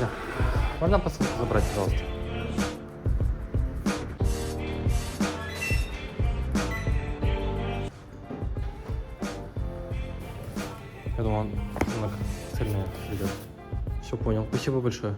Да. Можно посылку забрать, пожалуйста? Я думал, он цельный придет. Все понял. Спасибо большое.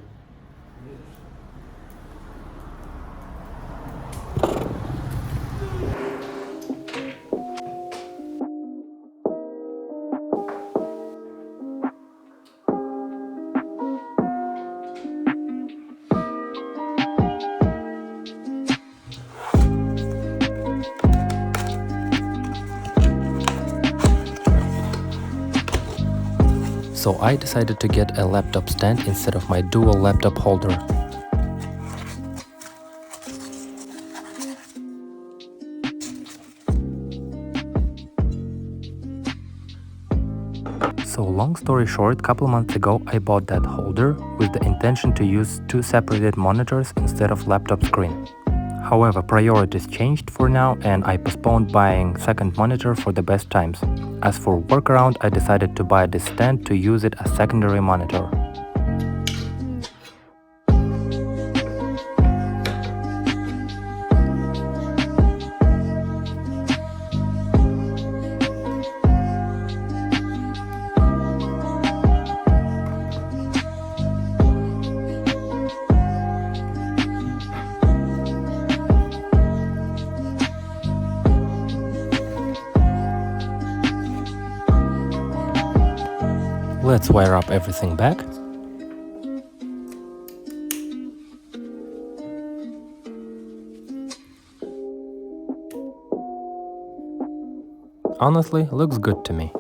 So I decided to get a laptop stand instead of my dual laptop holder. So long story short, couple months ago I bought that holder with the intention to use two separated monitors instead of laptop screen. However, priorities changed for now and I postponed buying second monitor for the best times. As for workaround, I decided to buy this stand to use it as secondary monitor. Let's wire up everything back. Honestly, looks good to me.